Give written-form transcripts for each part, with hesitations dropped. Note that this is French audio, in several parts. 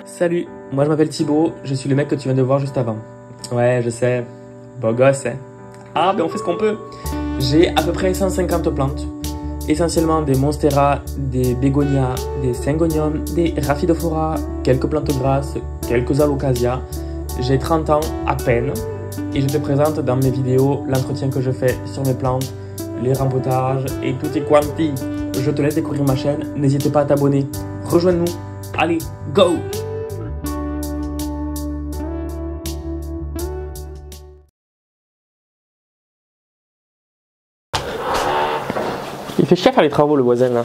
Salut, moi je m'appelle Thibaut, je suis le mec que tu viens de voir juste avant. Ouais, je sais, beau gosse, hein. Ah, ben on fait ce qu'on peut. J'ai à peu près 150 plantes, essentiellement des monstera, des bégonias, des syngoniums, des rhaphidophora, quelques plantes grasses, quelques alocasia. J'ai 30 ans à peine et je te présente dans mes vidéos l'entretien que je fais sur mes plantes, les rempotages et tout est quanti. Je te laisse découvrir ma chaîne, n'hésite pas à t'abonner. Rejoins-nous, allez, go! Il fait chier à faire les travaux, le voisin, là.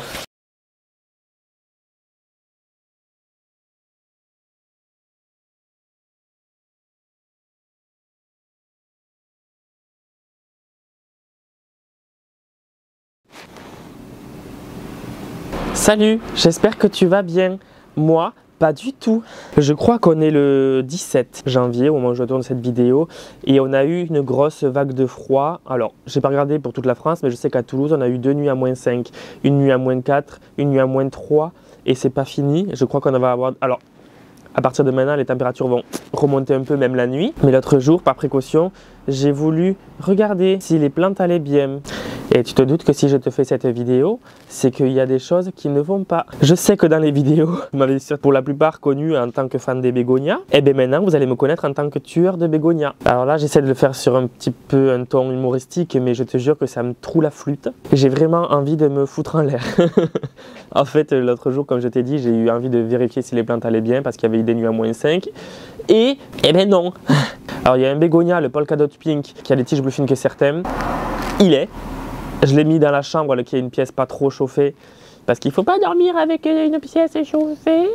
Salut, j'espère que tu vas bien. Moi, pas du tout. Je crois qu'on est le 17 janvier au moment où je tourne cette vidéo et on a eu une grosse vague de froid. Alors, j'ai pas regardé pour toute la France, mais je sais qu'à Toulouse, on a eu 2 nuits à -5, une nuit à -4, une nuit à -3 et c'est pas fini. Je crois qu'on va avoir... Alors, à partir de maintenant, les températures vont remonter un peu, même la nuit. Mais l'autre jour, par précaution, j'ai voulu regarder si les plantes allaient bien. Et tu te doutes que si je te fais cette vidéo, c'est qu'il y a des choses qui ne vont pas. Je sais que dans les vidéos, vous m'avez pour la plupart connu en tant que fan des bégonias. Et bien maintenant, vous allez me connaître en tant que tueur de bégonias. Alors là, j'essaie de le faire sur un petit peu un ton humoristique, mais je te jure que ça me troue la flûte. J'ai vraiment envie de me foutre en l'air. En fait, l'autre jour, comme je t'ai dit, j'ai eu envie de vérifier si les plantes allaient bien parce qu'il y avait eu des nuits à -5. Et ben non. Alors il y a un bégonia, le polka dot pink, qui a des tiges plus fines que certaines. Je l'ai mis dans la chambre qui est une pièce pas trop chauffée parce qu'il ne faut pas dormir avec une pièce chauffée.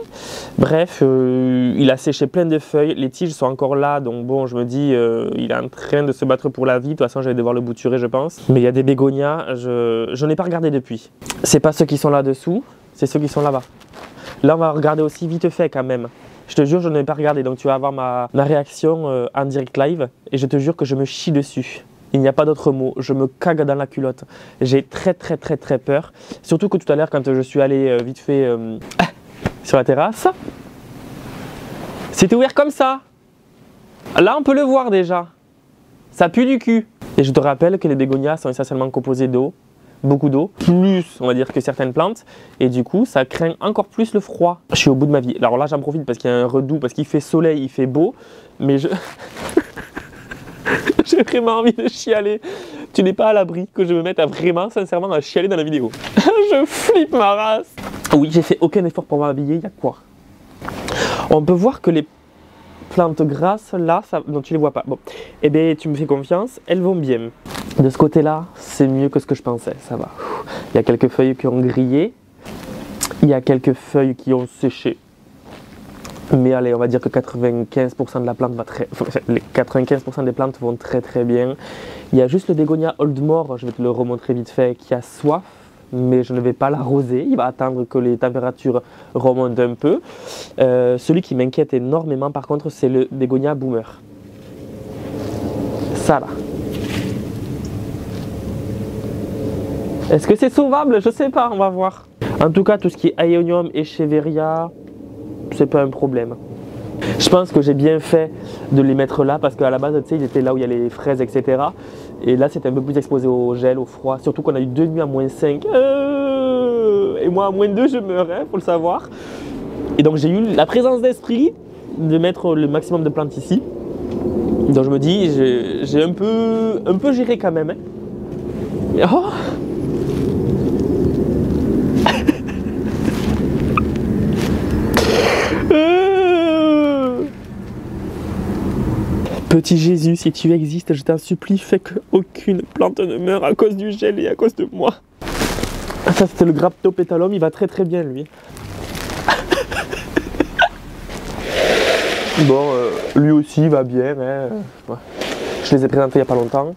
Bref, il a séché plein de feuilles, les tiges sont encore là, donc bon, je me dis, il est en train de se battre pour la vie. De toute façon, je vais devoir le bouturer, je pense. Mais il y a des bégonias, je n'ai pas regardé depuis. C'est pas ceux qui sont là-dessous, c'est ceux qui sont là-bas. Là, on va regarder aussi vite fait quand même. Je te jure, je n'ai pas regardé, donc tu vas avoir ma réaction en direct live et je te jure que je me chie dessus. Il n'y a pas d'autre mot, je me cague dans la culotte. J'ai très peur. Surtout que tout à l'heure, quand je suis allé vite fait sur la terrasse, c'est ouvert comme ça. Là, on peut le voir déjà. Ça pue du cul. Et je te rappelle que les bégonias sont essentiellement composés d'eau, beaucoup d'eau, plus on va dire que certaines plantes. Et du coup, ça craint encore plus le froid. Je suis au bout de ma vie. Alors là, j'en profite parce qu'il y a un redout, parce qu'il fait soleil, il fait beau. Mais je... J'ai vraiment envie de chialer. Tu n'es pas à l'abri que je me mette à vraiment, sincèrement, à chialer dans la vidéo. Je flippe ma race. Oui, j'ai fait aucun effort pour m'habiller. Il y a quoi? On peut voir que les plantes grasses, là, ça... non, tu les vois pas. Bon, eh bien, tu me fais confiance, elles vont bien. De ce côté-là, c'est mieux que ce que je pensais. Ça va. Il y a quelques feuilles qui ont grillé. Il y a quelques feuilles qui ont séché. Mais allez, on va dire que 95% de la plante va les 95% des plantes vont très bien. Il y a juste le bégonia Oldmore, je vais te le remontrer vite fait, qui a soif, mais je ne vais pas l'arroser. Il va attendre que les températures remontent un peu. Celui qui m'inquiète énormément, par contre, c'est le bégonia Boomer. Ça là. Est-ce que c'est sauvable? Je sais pas, on va voir. En tout cas, tout ce qui est Aeonium et Echeveria, c'est pas un problème. Je pense que j'ai bien fait de les mettre là parce qu'à la base, tu sais, ils étaient là où il y a les fraises, etc. Et là, c'était un peu plus exposé au gel, au froid. Surtout qu'on a eu 2 nuits à -5. Et moi, à -2, je meurs, hein, faut le savoir. Et donc, j'ai eu la présence d'esprit de mettre le maximum de plantes ici. Donc, je me dis, j'ai un peu géré quand même. Hein. Mais, oh! Petit Jésus, si tu existes, je t'en supplie, fais qu'aucune plante ne meure à cause du gel et à cause de moi. Ça, c'était le Graptopétalum, il va très bien, lui. Bon, lui aussi, il va bien. Hein. Ouais. Je les ai présentés il n'y a pas longtemps.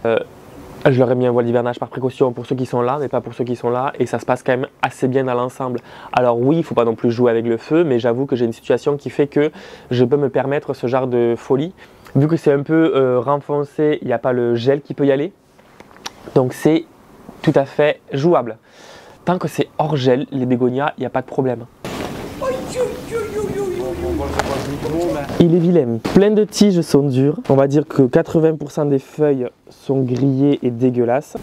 Je leur ai mis un voile d'hivernage par précaution pour ceux qui sont là, mais pas pour ceux qui sont là. Et ça se passe quand même assez bien dans l'ensemble. Alors oui, il ne faut pas non plus jouer avec le feu, mais j'avoue que j'ai une situation qui fait que je peux me permettre ce genre de folie. Vu que c'est un peu renfoncé, il n'y a pas le gel qui peut y aller. Donc c'est tout à fait jouable. tant que c'est hors gel, les bégonias, il n'y a pas de problème. Il est vilain. Plein de tiges sont dures. On va dire que 80% des feuilles sont grillées et dégueulasses.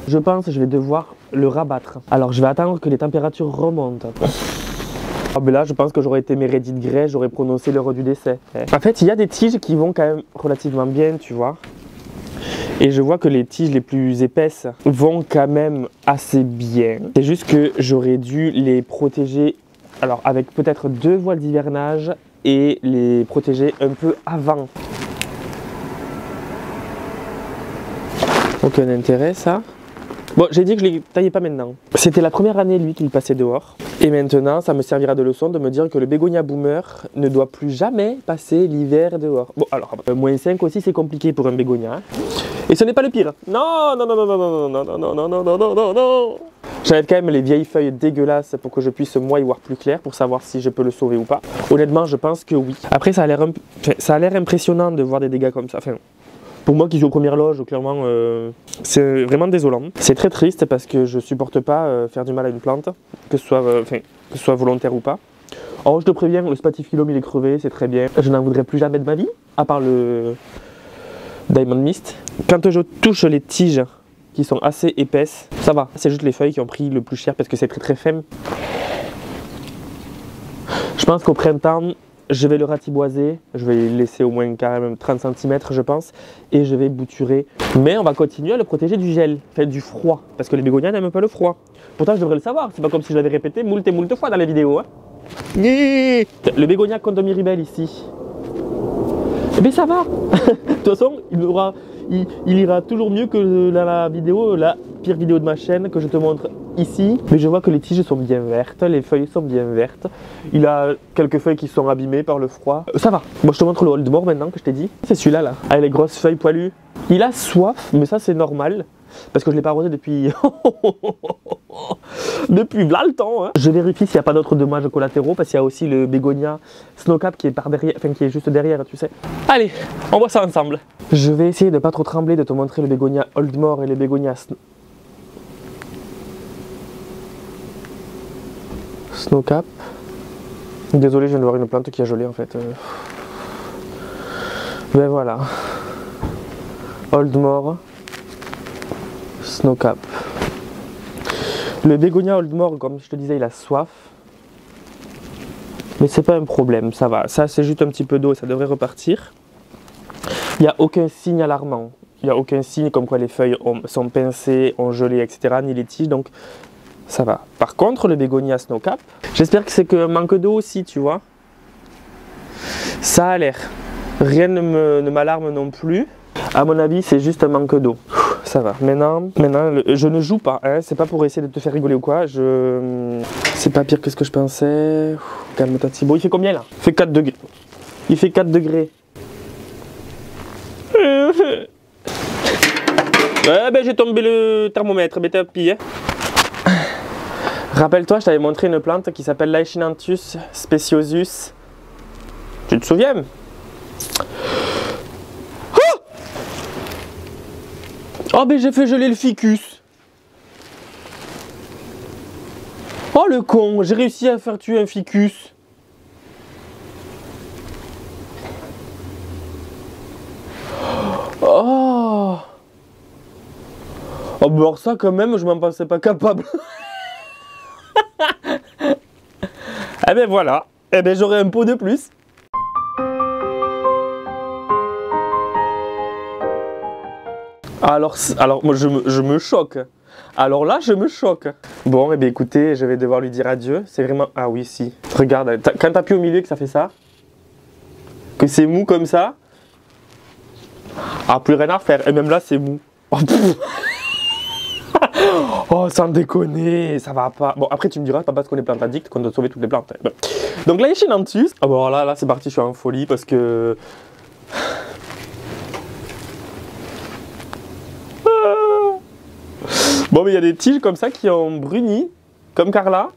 Je pense que je vais devoir le rabattre. Alors je vais attendre que les températures remontent. Ah ben là je pense que j'aurais été Meredith Grey, j'aurais prononcé l'heure du décès. En fait il y a des tiges qui vont quand même relativement bien, tu vois. Et je vois que les tiges les plus épaisses vont quand même assez bien. C'est juste que j'aurais dû les protéger, alors avec peut-être 2 voiles d'hivernage et les protéger un peu avant. Aucun intérêt ça. Bon, j'ai dit que je les taillais pas maintenant. C'était la première année, lui, qu'il passait dehors. Et maintenant, ça me servira de leçon de me dire que le bégonia boomer ne doit plus jamais passer l'hiver dehors. Bon, alors, moins 5 aussi, c'est compliqué pour un bégonia. Et ce n'est pas le pire. Non, non, non, non, non, non, non, non, non, non, non, non, non, non, non. J'enlève quand même les vieilles feuilles dégueulasses pour que je puisse, moi, y voir plus clair, pour savoir si je peux le sauver ou pas. Honnêtement, je pense que oui. Après, ça a l'air impressionnant de voir des dégâts comme ça. Enfin, pour moi qui suis aux premières loges, clairement, c'est vraiment désolant. C'est très triste parce que je supporte pas faire du mal à une plante, que ce soit volontaire ou pas. Alors je te préviens, le spathiphyllum il est crevé, c'est très bien. Je n'en voudrais plus jamais de ma vie, à part le Diamond Mist. Quand je touche les tiges qui sont assez épaisses, ça va. C'est juste les feuilles qui ont pris le plus cher parce que c'est très très fin. Je pense qu'au printemps, je vais le ratiboiser, je vais le laisser au moins quand même 30 cm je pense, et je vais bouturer. Mais on va continuer à le protéger du gel, enfin du froid, parce que les bégonias n'aiment pas le froid. Pourtant je devrais le savoir, c'est pas comme si je l'avais répété moult et moult fois dans les vidéos. Hein. Le bégonia condomiribel ici, eh bien ça va. De toute façon, il ira toujours mieux que la vidéo, la pire vidéo de ma chaîne que je te montre ici. Mais je vois que les tiges sont bien vertes, les feuilles sont bien vertes. Il a quelques feuilles qui sont abîmées par le froid. Ça va. Bon, je te montre le Oldmore maintenant que je t'ai dit. C'est celui-là là, avec les grosses feuilles poilues. Il a soif, mais ça c'est normal. Parce que je ne l'ai pas arrosé depuis... depuis là le temps. Hein. Je vérifie s'il n'y a pas d'autres dommages collatéraux. Parce qu'il y a aussi le bégonia Snowcap qui est par derrière, enfin qui est juste derrière, tu sais. Allez, on voit ça ensemble. Je vais essayer de ne pas trop trembler, de te montrer le bégonia Oldmore et les bégonia Snowcap. Désolé, je viens de voir une plante qui a gelé en fait. Ben voilà. Oldmore. Snowcap. Le bégonia Oldmore, comme je te disais, il a soif. Mais c'est pas un problème, ça va. Ça, c'est juste un petit peu d'eau, ça devrait repartir. Il n'y a aucun signe alarmant. Il n'y a aucun signe comme quoi les feuilles sont pincées, ont gelé, etc. Ni les tiges, donc ça va. Par contre, le bégonia Snowcap, j'espère que c'est qu'un manque d'eau aussi, tu vois. Ça a l'air. Rien ne m'alarme non plus. À mon avis, c'est juste un manque d'eau. Ça va. Maintenant je ne joue pas. Hein. C'est pas pour essayer de te faire rigoler ou quoi. C'est pas pire que ce que je pensais. Calme-toi, Thibaut. Il fait combien là? Il fait 4 degrés. Il fait 4 degrés. Ouais, ben j'ai tombé le thermomètre. Mais t'es pire. Hein. Rappelle-toi, je t'avais montré une plante qui s'appelle Laechinanthus speciosus. Tu te souviens? Oh ben j'ai fait geler le ficus. Oh le con, j'ai réussi à faire tuer un ficus. Oh. Oh ben alors ça quand même, je m'en pensais pas capable. Eh ben voilà, eh ben j'aurai un pot de plus. Alors moi je me choque. Alors là, je me choque. Bon, et bien écoutez, je vais devoir lui dire adieu. C'est vraiment... Ah oui, si. Regarde, quand t'appuies au milieu que ça fait ça, que c'est mou comme ça, ah, plus rien à faire. Et même là, c'est mou. Oh, oh, sans déconner, ça va pas. Bon, après, tu me diras, pas parce qu'on est plante addict qu'on doit sauver toutes les plantes. Bon. Donc là, Laechinanthus. Ah bon, là, c'est parti, je suis en folie parce que... Bon, mais il y a des tiges comme ça qui ont bruni, comme Carla.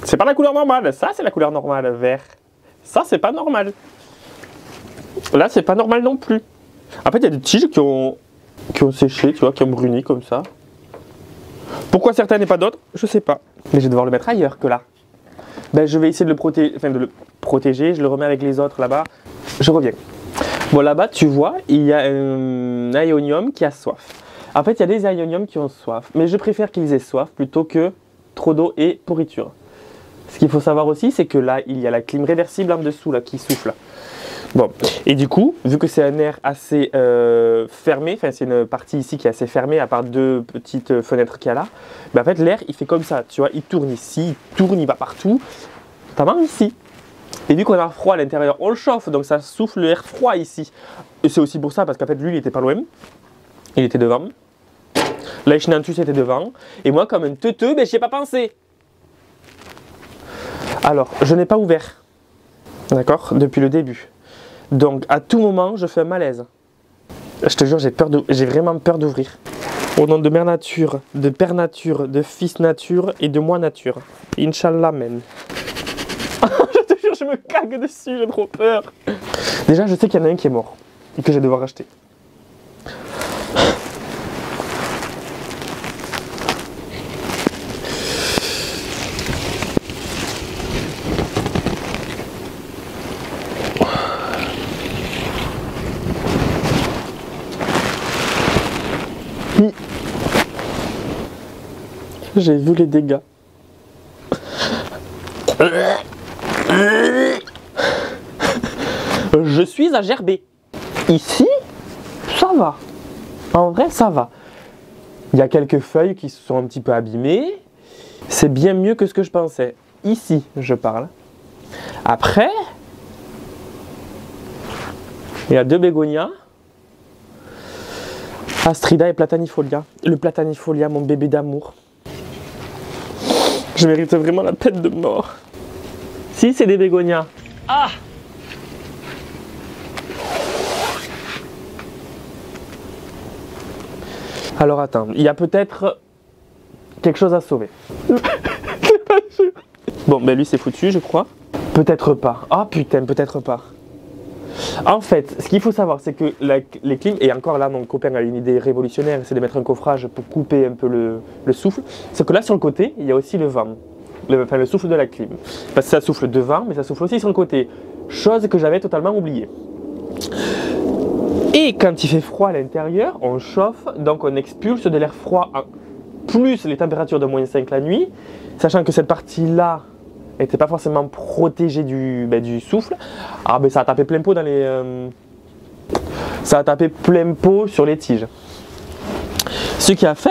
C'est pas la couleur normale, ça c'est la couleur normale, vert. Ça c'est pas normal. Là c'est pas normal non plus. En fait il y a des tiges qui ont qui ont séché, tu vois, qui ont bruni comme ça. Pourquoi certains et pas d'autres, je sais pas. Mais je vais devoir le mettre ailleurs que là. Ben, je vais essayer de le protéger, je le remets avec les autres là-bas. Je reviens. Bon, là-bas, tu vois, il y a un aéonium qui a soif. En fait, il y a des aéoniums qui ont soif, mais je préfère qu'ils aient soif plutôt que trop d'eau et pourriture. Ce qu'il faut savoir aussi, c'est que là, il y a la clim réversible en dessous là, qui souffle. Bon, et du coup, vu que c'est un air assez fermé, enfin c'est une partie ici qui est assez fermée, à part deux petites fenêtres qu'il y a là, ben en fait l'air il fait comme ça, tu vois, il tourne ici, il tourne, il va partout, notamment ici. Et vu qu'on a froid à l'intérieur, on le chauffe, donc ça souffle l'air froid ici. Et c'est aussi pour ça, parce qu'en fait lui il était pas loin, il était devant. L'Aechinanthus était devant, et moi comme un teuteux, ben j'y ai pas pensé. Alors, je n'ai pas ouvert, d'accord, depuis le début. Donc, à tout moment, je fais un malaise. Je te jure, j'ai vraiment peur d'ouvrir. Au nom de Mère Nature, de Père Nature, de Fils Nature et de moi Nature. Inch'Allah, men. Je te jure, je me cague dessus, j'ai trop peur. Déjà, je sais qu'il y en a un qui est mort et que je vais devoir racheter. J'ai vu les dégâts. Je suis à gerber. Ici, ça va. En vrai, ça va. Il y a quelques feuilles qui se sont un petit peu abîmées. C'est bien mieux que ce que je pensais. Ici, je parle. Après, il y a deux bégonias. Astrida et Platanifolia. Le Platanifolia, mon bébé d'amour. Je mérite vraiment la tête de mort. Si, c'est des bégonias. Ah! Alors attends, il y a peut-être quelque chose à sauver. Bon, ben lui c'est foutu, je crois. Peut-être pas. Ah putain, peut-être pas. En fait, ce qu'il faut savoir, c'est que les clims, et encore là, mon copain a une idée révolutionnaire, c'est de mettre un coffrage pour couper un peu le souffle. C'est que là, sur le côté, il y a aussi le vent, le souffle de la clim. Parce que ça souffle devant, mais ça souffle aussi sur le côté. Chose que j'avais totalement oubliée. Et quand il fait froid à l'intérieur, on chauffe, donc on expulse de l'air froid, plus les températures de moins 5 la nuit, sachant que cette partie-là n'était pas forcément protégée du souffle. Ah ben ça a tapé plein pot dans les... ça a tapé plein pot sur les tiges. Ce qui a fait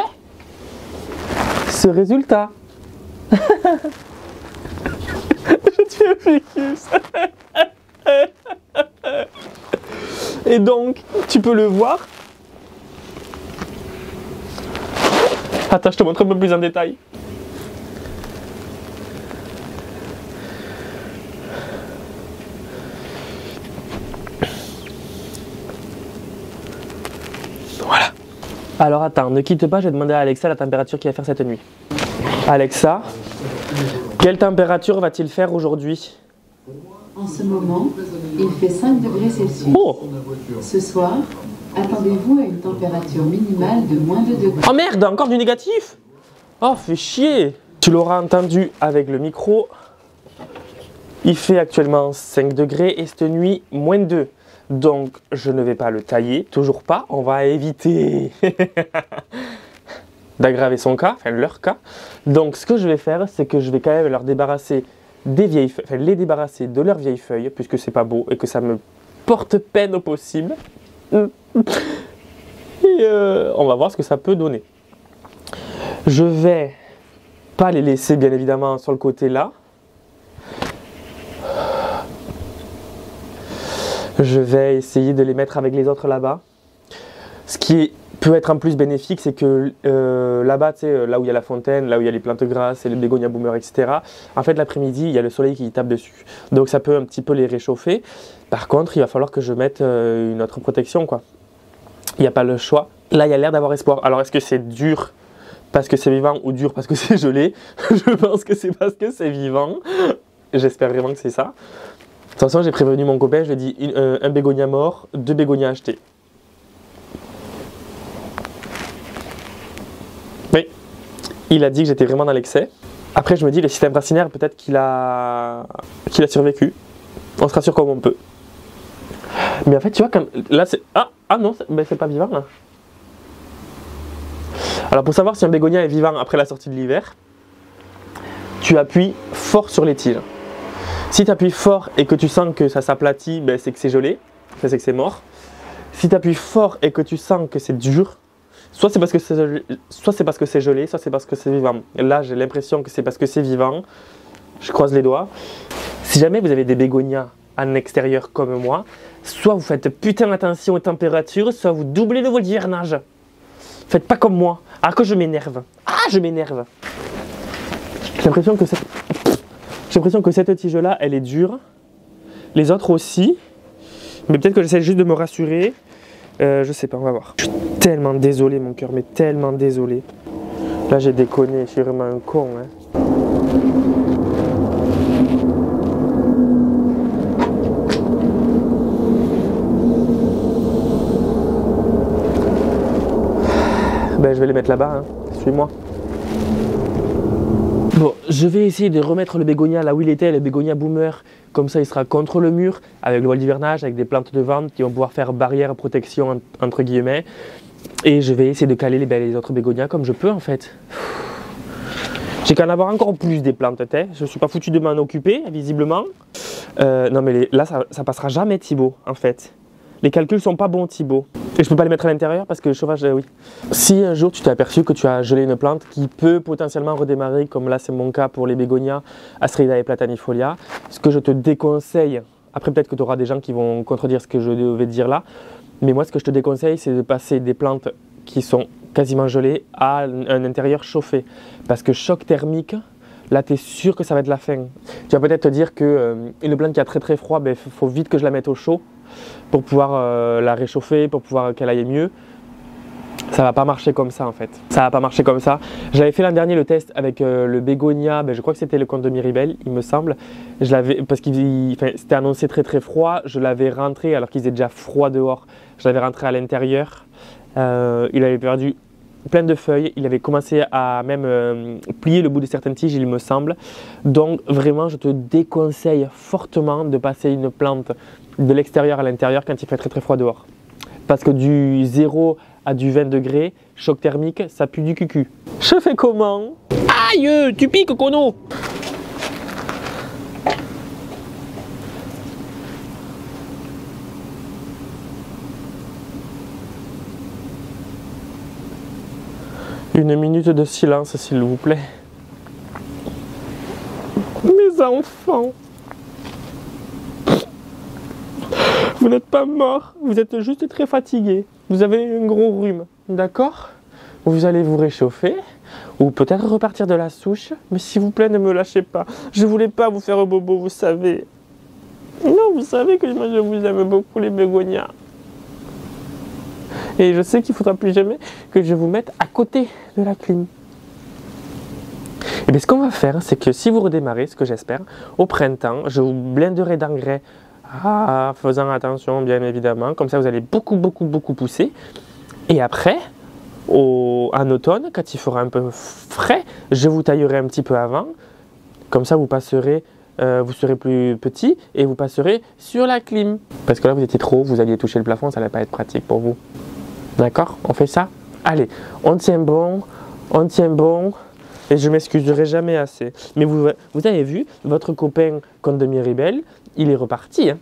ce résultat. Je tiens ficus. Et donc, tu peux le voir. Attends, je te montre un peu plus en détail. Voilà. Alors attends, ne quitte pas, je vais demander à Alexa la température qu'il va faire cette nuit. Alexa, quelle température va-t-il faire aujourd'hui? En ce moment, il fait 5 degrés Celsius. Oh! Ce soir, attendez-vous à une température minimale de moins de 2 degrés. Oh merde, encore du négatif! Oh, fais chier! Tu l'auras entendu avec le micro. Il fait actuellement 5 degrés et cette nuit, moins 2. Donc, je ne vais pas le tailler, toujours pas. On va éviter d'aggraver son cas, enfin leur cas. Donc, ce que je vais faire, c'est que je vais quand même leur débarrasser des vieilles feuilles, enfin les débarrasser de leurs vieilles feuilles, puisque c'est pas beau et que ça me porte peine au possible. Et on va voir ce que ça peut donner. Je vais pas les laisser bien évidemment sur le côté là. Je vais essayer de les mettre avec les autres là-bas. Ce qui peut être en plus bénéfique, c'est que là-bas, tu sais, là où il y a la fontaine, là où il y a les plantes grasses et les bégonias boomers, etc., en fait, l'après-midi, il y a le soleil qui tape dessus. Donc, ça peut un petit peu les réchauffer. Par contre, il va falloir que je mette une autre protection, quoi. Il n'y a pas le choix. Là, il y a l'air d'avoir espoir. Alors, est-ce que c'est dur parce que c'est vivant ou dur parce que c'est gelé? Je pense que c'est parce que c'est vivant. J'espère vraiment que c'est ça. De toute façon, j'ai prévenu mon copain, je lui ai dit un bégonia mort, 2 bégonias achetés. il a dit que j'étais vraiment dans l'excès. Après, je me dis, le système racinaire, peut-être qu'il a survécu. On se rassure comme on peut. Mais en fait, tu vois, comme là, c'est. Ah non, c'est pas vivant là. Alors, pour savoir si un bégonia est vivant après la sortie de l'hiver, tu appuies fort sur les tiges. Si tu appuies fort et que tu sens que ça s'aplatit, ben, c'est que c'est gelé, c'est que c'est mort. Si tu appuies fort et que tu sens que c'est dur, soit c'est parce que c'est gelé, soit c'est parce que c'est vivant. Là, j'ai l'impression que c'est parce que c'est vivant. Je croise les doigts. Si jamais vous avez des bégonias en extérieur comme moi, soit vous faites putain attention aux températures, soit vous doublez le voliernage. Faites pas comme moi. Ah, que je m'énerve. Je m'énerve. J'ai l'impression que cette tige-là, elle est dure. Les autres aussi. Mais peut-être que j'essaie juste de me rassurer. Je sais pas, on va voir. Je suis tellement désolé, mon cœur, mais tellement désolé. Là, j'ai déconné, je suis vraiment un con. Hein. Ben, je vais les mettre là-bas, hein. Suis-moi. Bon, je vais essayer de remettre le bégonia là où il était, le bégonia boomer. Comme ça, il sera contre le mur, avec le voile d'hivernage, avec des plantes de vente qui vont pouvoir faire barrière, protection, entre guillemets. Et je vais essayer de caler les autres bégonias comme je peux, en fait. J'ai qu'à en avoir encore plus des plantes, hein. Je ne suis pas foutu de m'en occuper, visiblement. Non, mais là, ça passera jamais, Thibaut, en fait. Les calculs sont pas bons, Thibaut. Et je peux pas les mettre à l'intérieur parce que le chauffage, oui. Si un jour tu t'es aperçu que tu as gelé une plante qui peut potentiellement redémarrer, comme là c'est mon cas pour les bégonias, Astrida et Platanifolia, ce que je te déconseille, après peut-être que tu auras des gens qui vont contredire ce que je vais te dire là, mais moi ce que je te déconseille c'est de passer des plantes qui sont quasiment gelées à un intérieur chauffé. Parce que choc thermique, là tu es sûr que ça va être la fin. Tu vas peut-être te dire qu'une plante qui a très froid, il faut vite que je la mette au chaud pour pouvoir la réchauffer, pour pouvoir qu'elle aille mieux. Ça va pas marcher comme ça en fait. Ça va pas marcher comme ça. J'avais fait l'an dernier le test avec le bégonia, je crois que c'était le comte de Miribel, il me semble. Je l'avais, parce qu'il c'était annoncé très froid, je l'avais rentré alors qu'il faisait déjà froid dehors. Je l'avais rentré à l'intérieur. Il avait perdu plein de feuilles, il avait commencé à même plier le bout de certaines tiges, il me semble. Donc vraiment, je te déconseille fortement de passer une plante de l'extérieur à l'intérieur quand il fait très froid dehors. Parce que du 0 à du 20 degrés, choc thermique, ça pue du cucu. Je fais comment? Aïe, tu piques, Kono! Une minute de silence, s'il vous plaît. Mes enfants. Vous n'êtes pas morts, vous êtes juste très fatigués. Vous avez un gros rhume, d'accord? Vous allez vous réchauffer, ou peut-être repartir de la souche. Mais s'il vous plaît, ne me lâchez pas. Je voulais pas vous faire un bobo, vous savez. Non, vous savez que moi je vous aime beaucoup les bégonias. Et je sais qu'il ne faudra plus jamais que je vous mette à côté de la clim. Et bien ce qu'on va faire, c'est que si vous redémarrez, ce que j'espère, au printemps, je vous blinderai d'engrais, faisant attention bien évidemment, comme ça vous allez beaucoup pousser. Et après, en automne, quand il fera un peu frais, je vous taillerai un petit peu avant, comme ça vous passerez, vous serez plus petit et vous passerez sur la clim. Parce que là vous étiez trop haut, vous alliez toucher le plafond, ça n'allait pas être pratique pour vous. D'accord? On fait ça? Allez, on tient bon, et je m'excuserai jamais assez. Mais vous avez vu, votre copain Comte de Miribel, il est reparti, hein?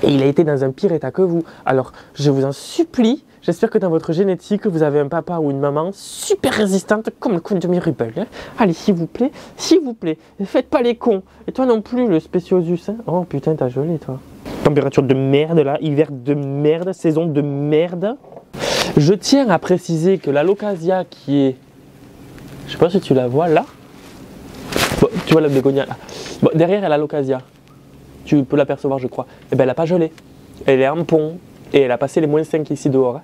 Et il a été dans un pire état que vous. Alors, je vous en supplie, j'espère que dans votre génétique, vous avez un papa ou une maman super résistante comme le Comte de Miribel. Hein? Allez, s'il vous plaît, ne faites pas les cons. Et toi non plus, le Spéciosus. Hein? Oh putain, t'as gelé, toi. Température de merde, là, hiver de merde, saison de merde. Je tiens à préciser que la Locasia qui est, je sais pas si tu la vois là, bon, tu vois la bégonia là, bon, derrière elle a la Locasia, tu peux l'apercevoir je crois, et ben elle n'a pas gelé, elle est en pont et elle a passé les -5 ici dehors.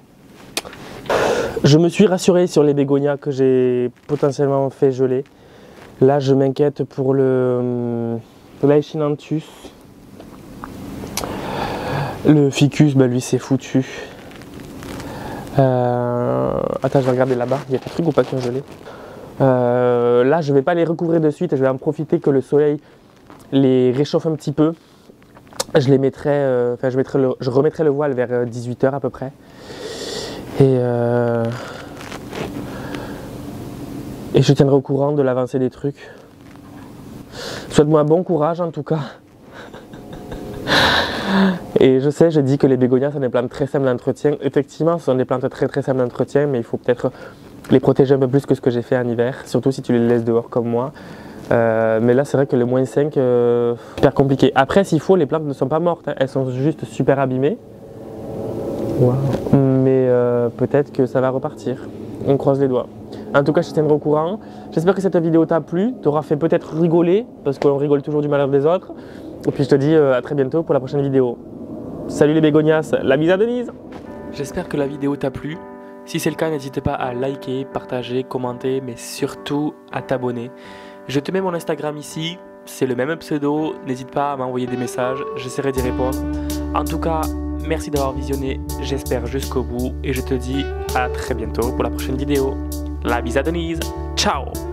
Je me suis rassuré sur les bégonias que j'ai potentiellement fait geler. Là je m'inquiète pour l'Aechinanthus. Le ficus, ben lui c'est foutu. Attends, je vais regarder là-bas. Il y a des trucs ou pas qui ont gelé? Là, je vais pas les recouvrir de suite, je vais en profiter que le soleil les réchauffe un petit peu. Je les mettrai, je remettrai le voile vers 18 h à peu près. Et je tiendrai au courant de l'avancée des trucs. Souhaite-moi bon courage en tout cas. Et je sais, je dis que les bégonias sont des plantes très simples d'entretien. Effectivement, ce sont des plantes très simples d'entretien, mais il faut peut-être les protéger un peu plus que ce que j'ai fait en hiver, surtout si tu les laisses dehors comme moi. Mais là, c'est vrai que le -5, super compliqué. Après, s'il faut, les plantes ne sont pas mortes, hein. Elles sont juste super abîmées. Wow. Mais peut-être que ça va repartir. On croise les doigts. En tout cas, je te tiendrai au courant. J'espère que cette vidéo t'a plu, t'aura fait peut-être rigoler, parce qu'on rigole toujours du malheur des autres. Et puis je te dis à très bientôt pour la prochaine vidéo. Salut les bégonias, la bise à Denise. J'espère que la vidéo t'a plu. Si c'est le cas, n'hésite pas à liker, partager, commenter, mais surtout à t'abonner. Je te mets mon Instagram ici, c'est le même pseudo, n'hésite pas à m'envoyer des messages, j'essaierai d'y répondre. En tout cas, merci d'avoir visionné, j'espère jusqu'au bout, et je te dis à très bientôt pour la prochaine vidéo. La bise à Denise, ciao!